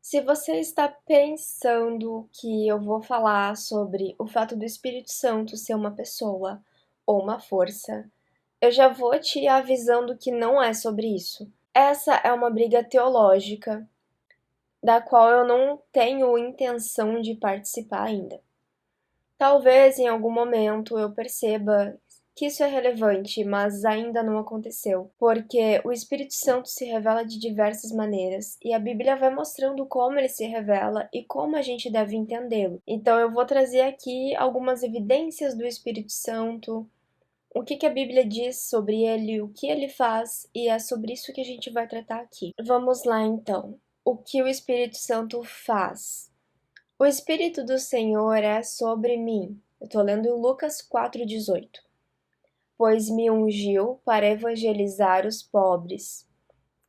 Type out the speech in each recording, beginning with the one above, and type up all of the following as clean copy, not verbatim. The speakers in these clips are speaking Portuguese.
Se você está pensando que eu vou falar sobre o fato do Espírito Santo ser uma pessoa ou uma força, eu já vou te avisando que não é sobre isso. Essa é uma briga teológica da qual eu não tenho intenção de participar ainda. Talvez em algum momento eu perceba que isso é relevante, mas ainda não aconteceu, porque o Espírito Santo se revela de diversas maneiras e a Bíblia vai mostrando como ele se revela e como a gente deve entendê-lo. Então eu vou trazer aqui algumas evidências do Espírito Santo, o que a Bíblia diz sobre ele, o que ele faz, e é sobre isso que a gente vai tratar aqui. Vamos lá então. O que o Espírito Santo faz? O Espírito do Senhor é sobre mim. Eu estou lendo em Lucas 4,18. Pois me ungiu para evangelizar os pobres.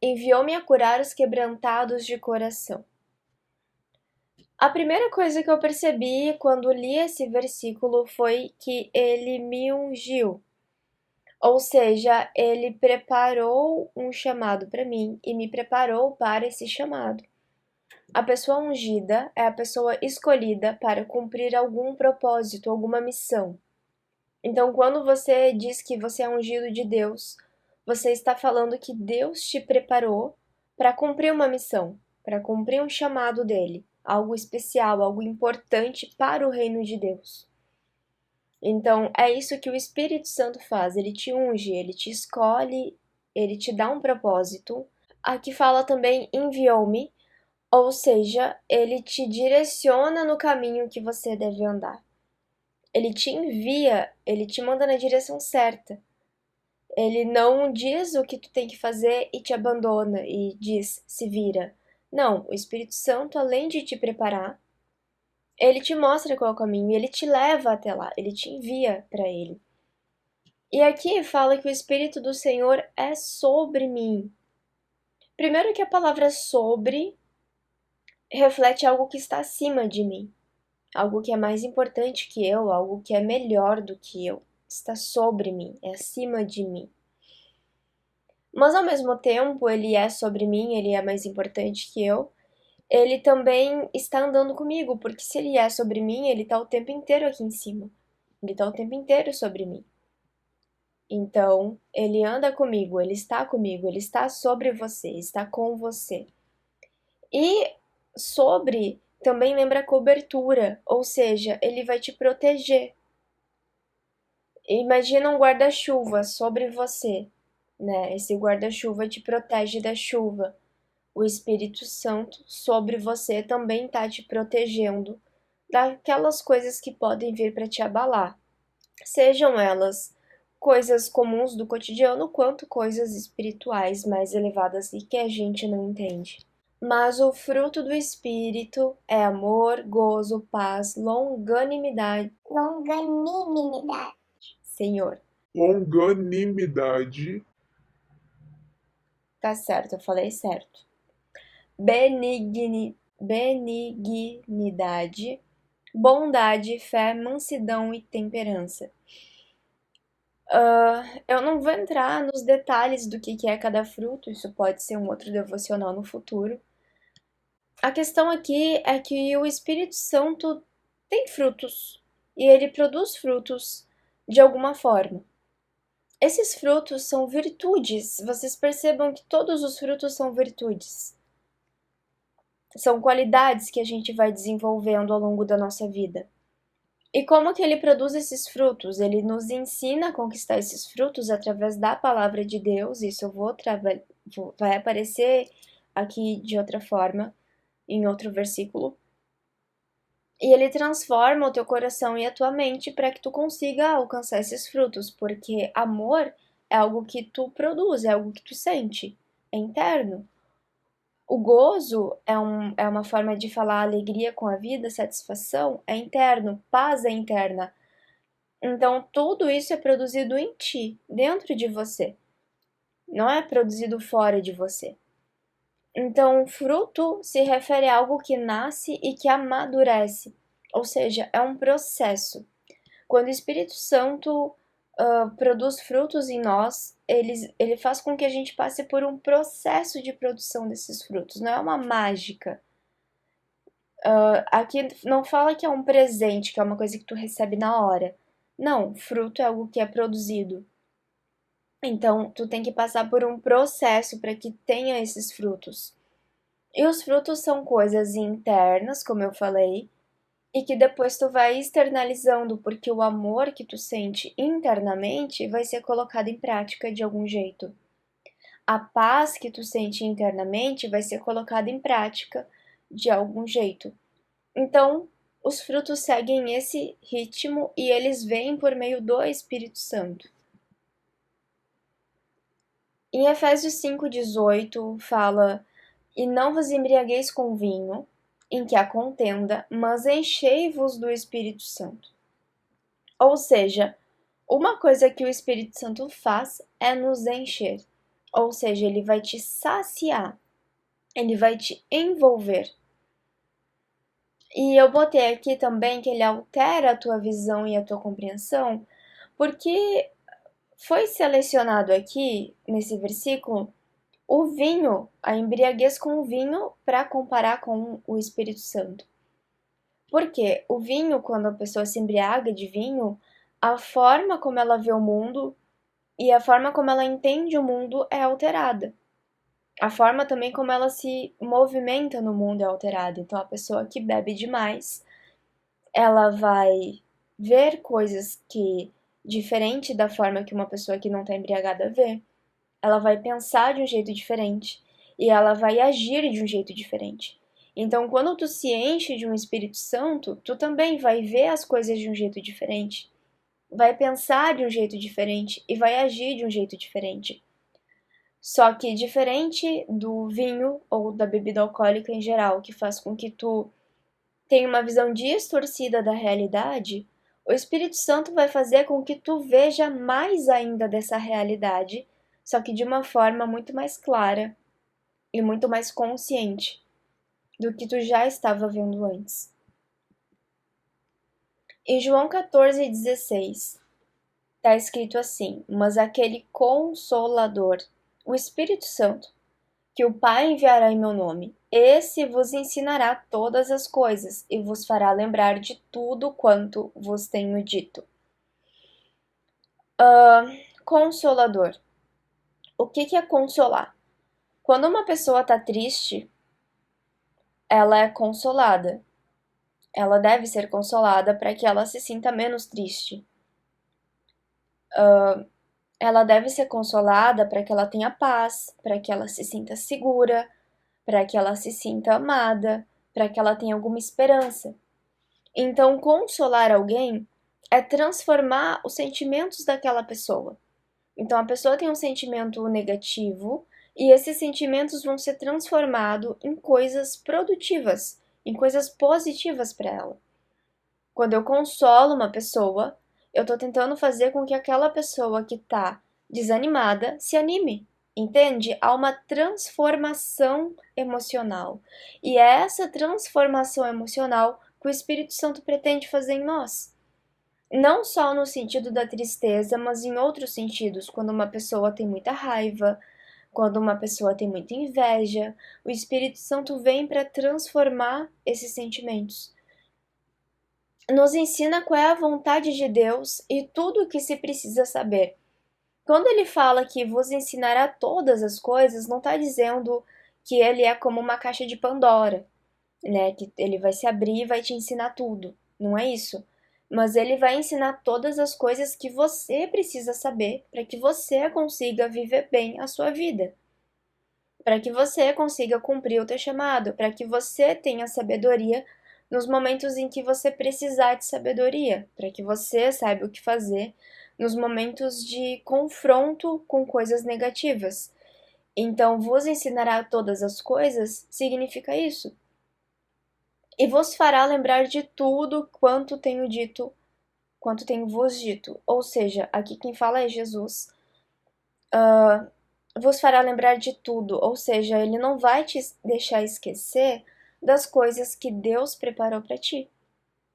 Enviou-me a curar os quebrantados de coração. A primeira coisa que eu percebi quando li esse versículo foi que ele me ungiu. Ou seja, ele preparou um chamado para mim e me preparou para esse chamado. A pessoa ungida é a pessoa escolhida para cumprir algum propósito, alguma missão. Então, quando você diz que você é ungido de Deus, você está falando que Deus te preparou para cumprir uma missão, para cumprir um chamado dele, algo especial, algo importante para o reino de Deus. Então, é isso que o Espírito Santo faz, ele te unge, ele te escolhe, ele te dá um propósito. Aqui fala também enviou-me, ou seja, ele te direciona no caminho que você deve andar. Ele te envia, ele te manda na direção certa. Ele não diz o que tu tem que fazer e te abandona e diz, se vira. Não, o Espírito Santo, além de te preparar, ele te mostra qual é o caminho, ele te leva até lá, ele te envia para ele. E aqui fala que o Espírito do Senhor é sobre mim. Primeiro que a palavra sobre reflete algo que está acima de mim, algo que é mais importante que eu, algo que é melhor do que eu, está sobre mim, é acima de mim. Mas ao mesmo tempo, ele é sobre mim, ele é mais importante que eu. Ele também está andando comigo, porque se ele é sobre mim, ele está o tempo inteiro aqui em cima. Ele está o tempo inteiro sobre mim. Então, ele anda comigo, ele está sobre você, está com você. E sobre também lembra cobertura, ou seja, ele vai te proteger. Imagina um guarda-chuva sobre você, né? Esse guarda-chuva te protege da chuva. O Espírito Santo sobre você também está te protegendo daquelas coisas que podem vir para te abalar. Sejam elas coisas comuns do cotidiano, quanto coisas espirituais mais elevadas e que a gente não entende. Mas o fruto do Espírito é amor, gozo, paz, longanimidade. Longanimidade. Senhor, Longanimidade, tá certo, eu falei certo. Benignidade, bondade, fé, mansidão e temperança. Eu não vou entrar nos detalhes do que é cada fruto, isso pode ser um outro devocional no futuro. A questão aqui é que o Espírito Santo tem frutos e ele produz frutos de alguma forma. Esses frutos são virtudes, vocês percebam que todos os frutos são virtudes. São qualidades que a gente vai desenvolvendo ao longo da nossa vida. E como que ele produz esses frutos? Ele nos ensina a conquistar esses frutos através da palavra de Deus. Isso vai aparecer aqui de outra forma, em outro versículo. E ele transforma o teu coração e a tua mente para que tu consiga alcançar esses frutos, porque amor é algo que tu produz, é algo que tu sente, é interno. O gozo é uma forma de falar alegria com a vida, satisfação, é interno, paz é interna. Então, tudo isso é produzido em ti, dentro de você. Não é produzido fora de você. Então, fruto se refere a algo que nasce e que amadurece. Ou seja, é um processo. Quando o Espírito Santo produz frutos em nós, ele faz com que a gente passe por um processo de produção desses frutos. Não é uma mágica. Aqui não fala que é um presente, que é uma coisa que tu recebe na hora. Não, fruto é algo que é produzido. Então, tu tem que passar por um processo para que tenha esses frutos. E os frutos são coisas internas, como eu falei, e que depois tu vai externalizando, porque o amor que tu sente internamente vai ser colocado em prática de algum jeito. A paz que tu sente internamente vai ser colocada em prática de algum jeito. Então, os frutos seguem esse ritmo e eles vêm por meio do Espírito Santo. Em Efésios 5,18 fala: E não vos embriagueis com vinho, em que há contenda, mas enchei-vos do Espírito Santo. Ou seja, uma coisa que o Espírito Santo faz é nos encher. Ou seja, ele vai te saciar, ele vai te envolver. E eu botei aqui também que ele altera a tua visão e a tua compreensão, porque foi selecionado aqui, nesse versículo, o vinho, a embriaguez com o vinho, para comparar com o Espírito Santo. Porque o vinho, quando a pessoa se embriaga de vinho, a forma como ela vê o mundo e a forma como ela entende o mundo é alterada. A forma também como ela se movimenta no mundo é alterada. Então, a pessoa que bebe demais, ela vai ver coisas que, diferente da forma que uma pessoa que não está embriagada vê, ela vai pensar de um jeito diferente e ela vai agir de um jeito diferente. Então, quando tu se enche de um Espírito Santo, tu também vai ver as coisas de um jeito diferente, vai pensar de um jeito diferente e vai agir de um jeito diferente. Só que diferente do vinho ou da bebida alcoólica em geral, que faz com que tu tenha uma visão distorcida da realidade, o Espírito Santo vai fazer com que tu veja mais ainda dessa realidade, só que de uma forma muito mais clara e muito mais consciente do que tu já estava vendo antes. Em João 14,16, está escrito assim: Mas aquele Consolador, o Espírito Santo, que o Pai enviará em meu nome, esse vos ensinará todas as coisas e vos fará lembrar de tudo quanto vos tenho dito. Consolador. O que é consolar? Quando uma pessoa está triste, ela é consolada. Ela deve ser consolada para que ela se sinta menos triste. Ela deve ser consolada para que ela tenha paz, para que ela se sinta segura, para que ela se sinta amada, para que ela tenha alguma esperança. Então, consolar alguém é transformar os sentimentos daquela pessoa. Então, a pessoa tem um sentimento negativo e esses sentimentos vão ser transformados em coisas produtivas, em coisas positivas para ela. Quando eu consolo uma pessoa, eu estou tentando fazer com que aquela pessoa que está desanimada se anime, entende? Há uma transformação emocional. E é essa transformação emocional que o Espírito Santo pretende fazer em nós. Não só no sentido da tristeza, mas em outros sentidos, quando uma pessoa tem muita raiva, quando uma pessoa tem muita inveja, o Espírito Santo vem para transformar esses sentimentos. Nos ensina qual é a vontade de Deus e tudo o que se precisa saber. Quando ele fala que vos ensinará todas as coisas, não está dizendo que ele é como uma caixa de Pandora, né? Que ele vai se abrir e vai te ensinar tudo. Não é isso. Mas ele vai ensinar todas as coisas que você precisa saber para que você consiga viver bem a sua vida. Para que você consiga cumprir o teu chamado, para que você tenha sabedoria nos momentos em que você precisar de sabedoria, para que você saiba o que fazer nos momentos de confronto com coisas negativas. Então, vos ensinará todas as coisas significa isso. E vos fará lembrar de tudo quanto tenho dito, quanto tenho vos dito. Ou seja, aqui quem fala é Jesus. Vos fará lembrar de tudo, ou seja, ele não vai te deixar esquecer das coisas que Deus preparou para ti,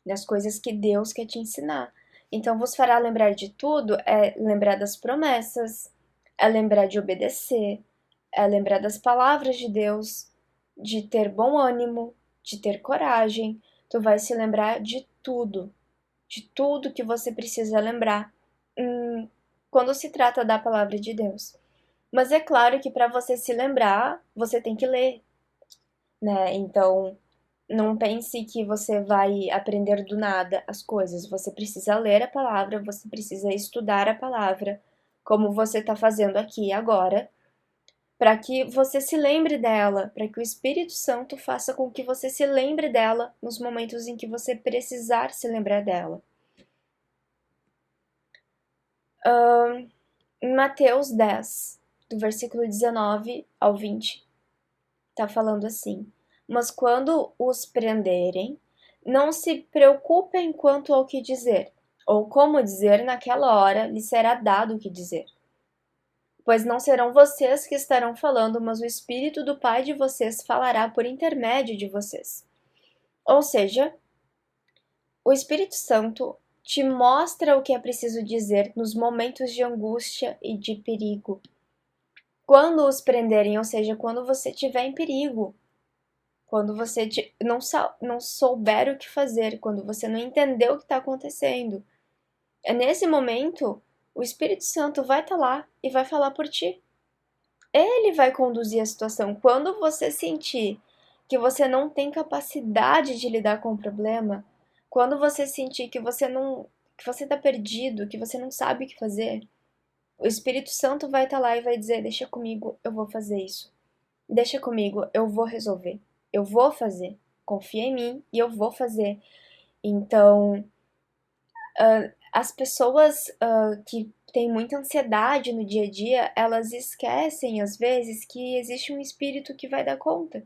das coisas que Deus quer te ensinar. Então, vos fará lembrar de tudo é lembrar das promessas, é lembrar de obedecer, é lembrar das palavras de Deus, de ter bom ânimo, de ter coragem, tu vai se lembrar de tudo que você precisa lembrar quando se trata da palavra de Deus. Mas é claro que para você se lembrar, você tem que ler, né? Então, não pense que você vai aprender do nada as coisas. Você precisa ler a palavra, você precisa estudar a palavra, como você está fazendo aqui agora, para que você se lembre dela, para que o Espírito Santo faça com que você se lembre dela nos momentos em que você precisar se lembrar dela. Em Mateus 10, do versículo 19 ao 20, tá falando assim: Mas quando os prenderem, não se preocupem quanto ao que dizer, ou como dizer naquela hora lhe será dado o que dizer. Pois não serão vocês que estarão falando, mas o Espírito do Pai de vocês falará por intermédio de vocês. Ou seja, o Espírito Santo te mostra o que é preciso dizer nos momentos de angústia e de perigo. Quando os prenderem, ou seja, quando você estiver em perigo, quando você não souber o que fazer, quando você não entender o que está acontecendo, é nesse momento o Espírito Santo vai estar lá e vai falar por ti. Ele vai conduzir a situação. Quando você sentir que você não tem capacidade de lidar com o problema, quando você sentir que você está perdido, que você não sabe o que fazer, o Espírito Santo vai estar lá e vai dizer: deixa comigo, eu vou fazer isso. Deixa comigo, eu vou resolver. Eu vou fazer. Confia em mim e eu vou fazer. Então, as pessoas que têm muita ansiedade no dia a dia, elas esquecem, às vezes, que existe um espírito que vai dar conta.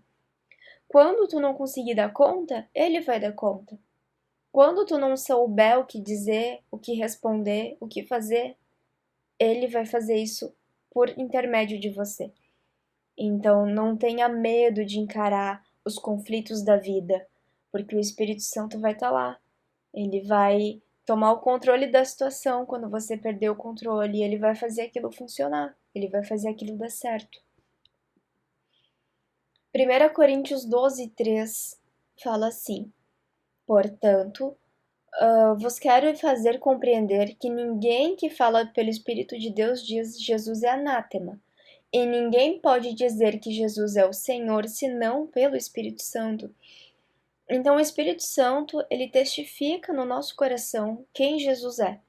Quando tu não conseguir dar conta, ele vai dar conta. Quando tu não souber o que dizer, o que responder, o que fazer, ele vai fazer isso por intermédio de você. Então, não tenha medo de encarar os conflitos da vida, porque o Espírito Santo vai estar lá. Ele vai tomar o controle da situação quando você perder o controle e ele vai fazer aquilo funcionar, ele vai fazer aquilo dar certo. 1 Coríntios 12, 3 fala assim: Portanto, vos quero fazer compreender que ninguém que fala pelo Espírito de Deus diz Jesus é anátema. E ninguém pode dizer que Jesus é o Senhor senão pelo Espírito Santo. Então o Espírito Santo, ele testifica no nosso coração quem Jesus é.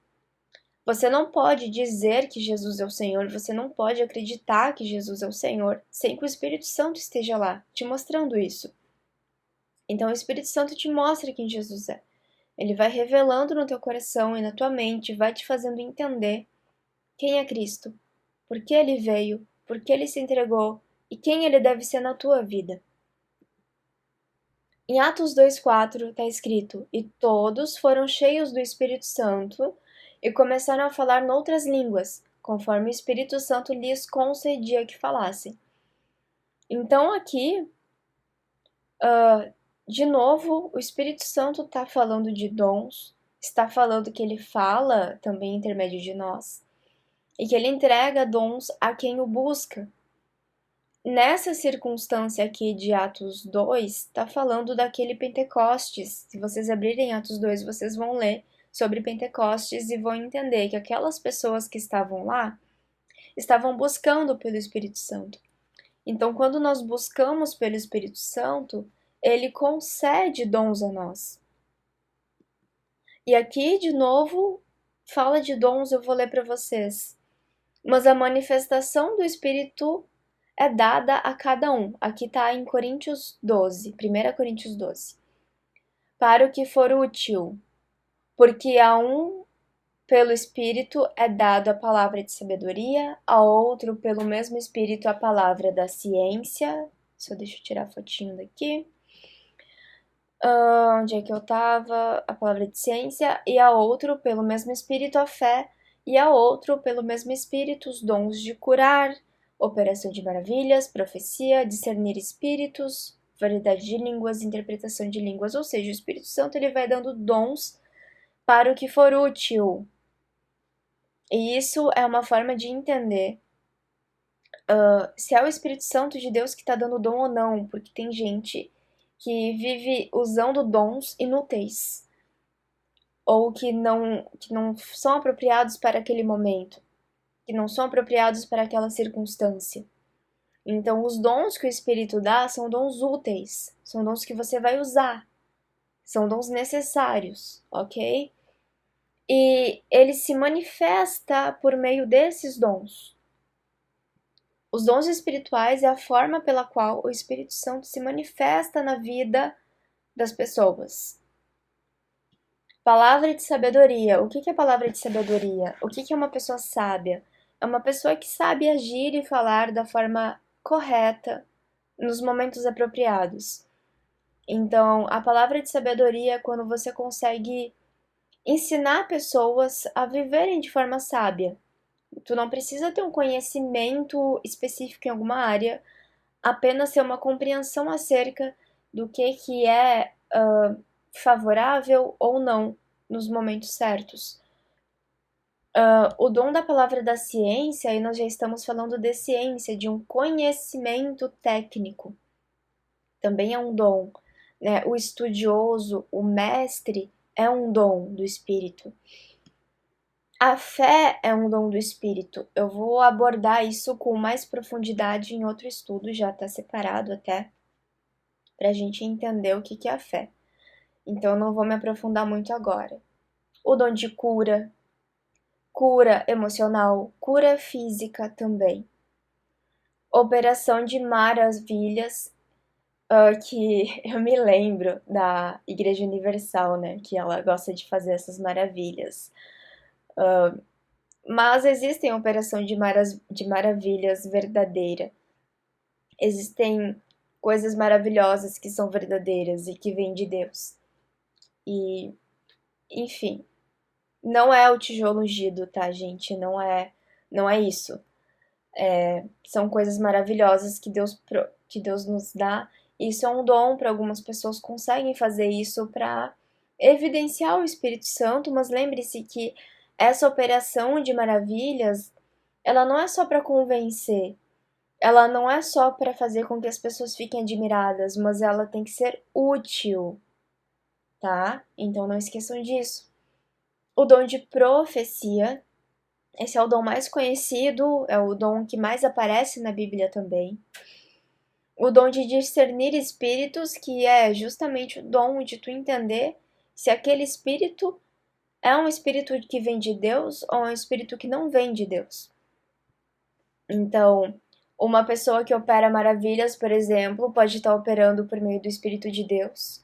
Você não pode dizer que Jesus é o Senhor, você não pode acreditar que Jesus é o Senhor sem que o Espírito Santo esteja lá, te mostrando isso. Então o Espírito Santo te mostra quem Jesus é. Ele vai revelando no teu coração e na tua mente, vai te fazendo entender quem é Cristo, por que ele veio, por que ele se entregou e quem ele deve ser na tua vida. Em Atos 2,4 está escrito: E todos foram cheios do Espírito Santo e começaram a falar noutras línguas, conforme o Espírito Santo lhes concedia que falassem. Então aqui, de novo, o Espírito Santo está falando de dons, está falando que ele fala também intermédio de nós, e que ele entrega dons a quem o busca. Nessa circunstância aqui de Atos 2, está falando daquele Pentecostes. Se vocês abrirem Atos 2, vocês vão ler sobre Pentecostes e vão entender que aquelas pessoas que estavam lá estavam buscando pelo Espírito Santo. Então, quando nós buscamos pelo Espírito Santo, ele concede dons a nós. E aqui, de novo, fala de dons, eu vou ler para vocês. Mas a manifestação do Espírito é dada a cada um. Aqui está em Coríntios 12, 1 Coríntios 12. Para o que for útil, porque a um pelo Espírito é dado a palavra de sabedoria, a outro pelo mesmo Espírito a palavra da ciência. Só deixa eu tirar a fotinho daqui. Onde é que eu estava? A palavra de ciência, e a outro pelo mesmo Espírito a fé, e a outro pelo mesmo Espírito os dons de curar, operação de maravilhas, profecia, discernir espíritos, variedade de línguas, interpretação de línguas. Ou seja, o Espírito Santo ele vai dando dons para o que for útil. E isso é uma forma de entender se é o Espírito Santo de Deus que está dando dom ou não, porque tem gente que vive usando dons inúteis ou que não são apropriados para aquele momento, que não são apropriados para aquela circunstância. Então, os dons que o Espírito dá são dons úteis, são dons que você vai usar, são dons necessários, ok? E ele se manifesta por meio desses dons. Os dons espirituais é a forma pela qual o Espírito Santo se manifesta na vida das pessoas. Palavra de sabedoria. O que é palavra de sabedoria? O que é uma pessoa sábia? É uma pessoa que sabe agir e falar da forma correta nos momentos apropriados. Então, a palavra de sabedoria é quando você consegue ensinar pessoas a viverem de forma sábia. Tu não precisa ter um conhecimento específico em alguma área, apenas ter uma compreensão acerca do que é favorável ou não nos momentos certos. O dom da palavra da ciência, aí nós já estamos falando de ciência, de um conhecimento técnico. Também é um dom, né? O estudioso, o mestre, é um dom do Espírito. A fé é um dom do Espírito. Eu vou abordar isso com mais profundidade em outro estudo, já está separado até, para a gente entender o que é a fé. Então, eu não vou me aprofundar muito agora. O dom de cura, cura emocional, cura física também. Operação de maravilhas, que eu me lembro da Igreja Universal, né? Que ela gosta de fazer essas maravilhas. Mas existem operação de maravilhas verdadeira. Existem coisas maravilhosas que são verdadeiras e que vêm de Deus. E, enfim, não é o tijolo ungido, tá, gente? Não é isso. São coisas maravilhosas que Deus nos dá. Isso é um dom para algumas pessoas conseguem fazer isso para evidenciar o Espírito Santo, mas lembre-se que essa operação de maravilhas, ela não é só para convencer, ela não é só para fazer com que as pessoas fiquem admiradas, mas ela tem que ser útil, tá? Então não esqueçam disso. O dom de profecia, esse é o dom mais conhecido, é o dom que mais aparece na Bíblia também. O dom de discernir espíritos, que é justamente o dom de tu entender se aquele espírito é um espírito que vem de Deus ou é um espírito que não vem de Deus. Então, uma pessoa que opera maravilhas, por exemplo, pode estar operando por meio do Espírito de Deus,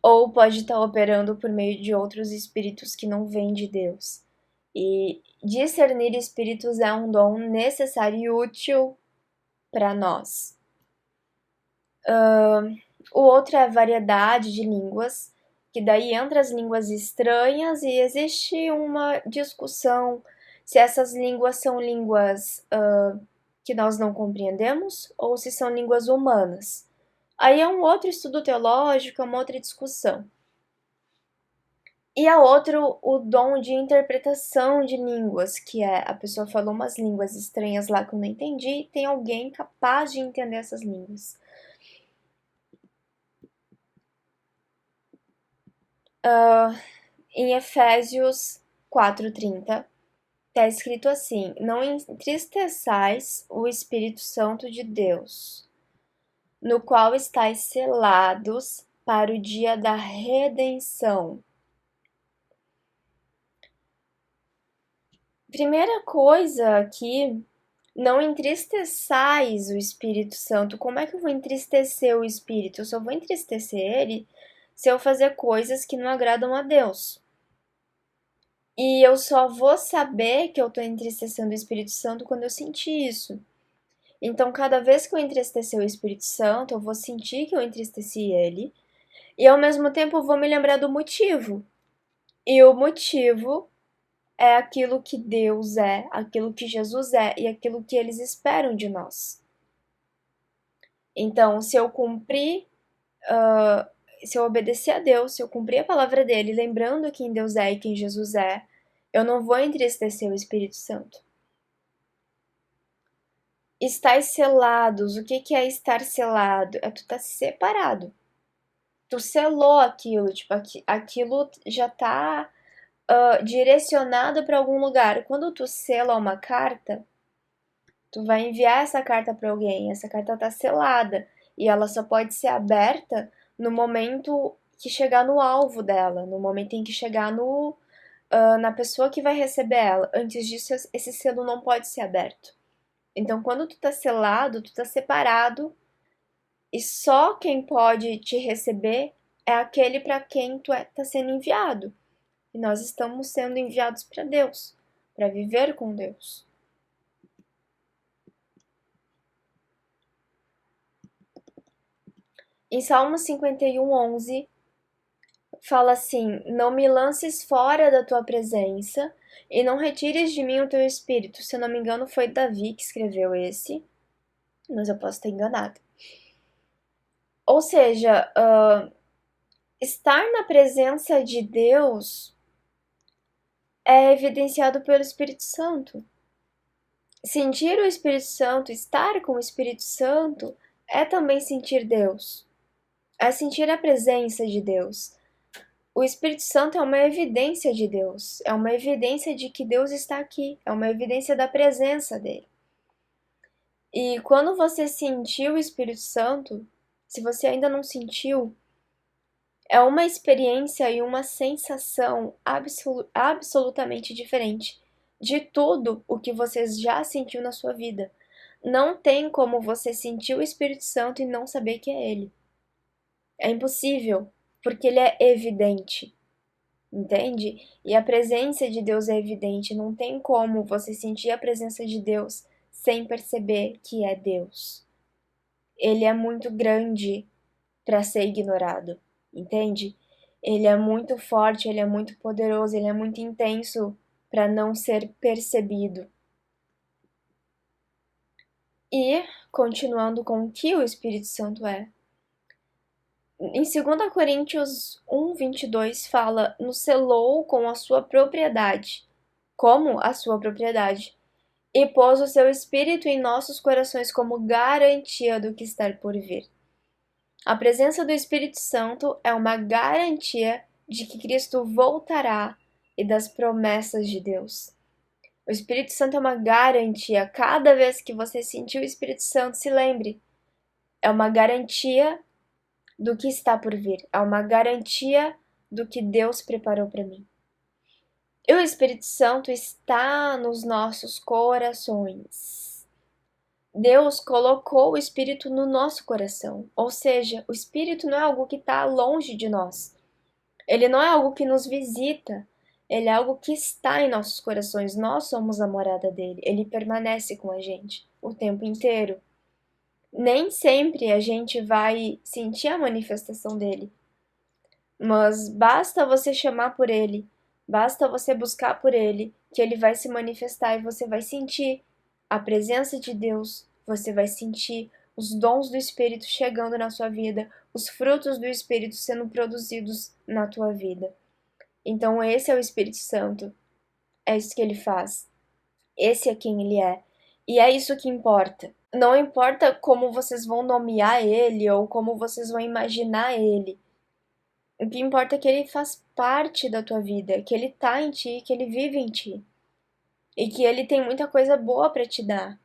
ou pode estar operando por meio de outros espíritos que não vêm de Deus. E discernir espíritos é um dom necessário e útil para nós. O outro é a variedade de línguas, que daí entra as línguas estranhas e existe uma discussão se essas línguas são línguas que nós não compreendemos ou se são línguas humanas. Aí é um outro estudo teológico, é uma outra discussão. E a outro, o dom de interpretação de línguas, que é a pessoa falou umas línguas estranhas lá que eu não entendi, e tem alguém capaz de entender essas línguas. Em Efésios 4:30, está escrito assim: não entristeçais o Espírito Santo de Deus, no qual estáis selados para o dia da redenção. Primeira coisa aqui, não entristeçais o Espírito Santo. Como é que eu vou entristecer o Espírito? Eu só vou entristecer ele se eu fazer coisas que não agradam a Deus. E eu só vou saber que eu tô entristecendo o Espírito Santo quando eu sentir isso. Então, cada vez que eu entristecer o Espírito Santo, eu vou sentir que eu entristeci ele, e ao mesmo tempo eu vou me lembrar do motivo. E o motivo é aquilo que Deus é, aquilo que Jesus é e aquilo que eles esperam de nós. Então, se eu cumprir, se eu obedecer a Deus, se eu cumprir a palavra dele, lembrando quem Deus é e quem Jesus é, eu não vou entristecer o Espírito Santo. Estais selados. O que é estar selado? É tu estar separado. tu selou aquilo, tipo, aquilo já tá direcionado para algum lugar. Quando tu sela uma carta, tu vai enviar essa carta para alguém, essa carta tá selada e ela só pode ser aberta no momento que chegar no alvo dela, no momento em que chegar na pessoa que vai receber ela. Antes disso, esse selo não pode ser aberto. Então, quando tu tá selado, tu tá separado e só quem pode te receber é aquele para quem tu tá sendo enviado. E nós estamos sendo enviados para Deus, para viver com Deus. Em Salmo 51:11, fala assim: Não me lances fora da tua presença e não retires de mim o teu espírito. Se eu não me engano, foi Davi que escreveu esse, mas eu posso estar enganada. Ou seja, estar na presença de Deus é evidenciado pelo Espírito Santo. Sentir o Espírito Santo, estar com o Espírito Santo, é também sentir Deus. É sentir a presença de Deus. O Espírito Santo é uma evidência de Deus, é uma evidência de que Deus está aqui, é uma evidência da presença dele. E quando você sentiu o Espírito Santo, se você ainda não sentiu, é uma experiência e uma sensação absolutamente diferente de tudo o que você já sentiu na sua vida. Não tem como você sentir o Espírito Santo e não saber que é ele. É impossível, porque ele é evidente. Entende? E a presença de Deus é evidente, não tem como você sentir a presença de Deus sem perceber que é Deus. Ele é muito grande para ser ignorado, entende? Ele é muito forte, ele é muito poderoso, ele é muito intenso para não ser percebido. E, continuando com o que o Espírito Santo é, em 2 Coríntios 1:22 fala: nos selou com a sua propriedade, como a sua propriedade, e pôs o seu Espírito em nossos corações como garantia do que está por vir. A presença do Espírito Santo é uma garantia de que Cristo voltará e das promessas de Deus. O Espírito Santo é uma garantia. Cada vez que você sentir o Espírito Santo, se lembre, é uma garantia do que está por vir, é uma garantia do que Deus preparou para mim. E o Espírito Santo está nos nossos corações. Deus colocou o Espírito no nosso coração, ou seja, o Espírito não é algo que está longe de nós. Ele não é algo que nos visita, ele é algo que está em nossos corações. Nós somos a morada dele, ele permanece com a gente o tempo inteiro. Nem sempre a gente vai sentir a manifestação dele, mas basta você chamar por ele, basta você buscar por ele, que ele vai se manifestar e você vai sentir a presença de Deus, você vai sentir os dons do Espírito chegando na sua vida, os frutos do Espírito sendo produzidos na tua vida. Então esse é o Espírito Santo, é isso que ele faz, esse é quem ele é, e é isso que importa. Não importa como vocês vão nomear ele ou como vocês vão imaginar ele. O que importa é que ele faz parte da tua vida, que ele tá em ti, que ele vive em ti. E que ele tem muita coisa boa para te dar.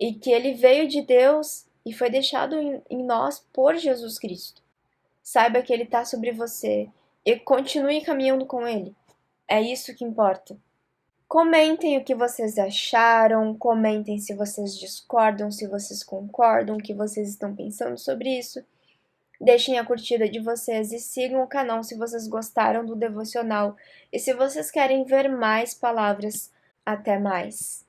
E que ele veio de Deus e foi deixado em nós por Jesus Cristo. Saiba que ele tá sobre você e continue caminhando com ele. É isso que importa. Comentem o que vocês acharam, comentem se vocês discordam, se vocês concordam, o que vocês estão pensando sobre isso. Deixem a curtida de vocês e sigam o canal se vocês gostaram do devocional e se vocês querem ver mais palavras. Até mais!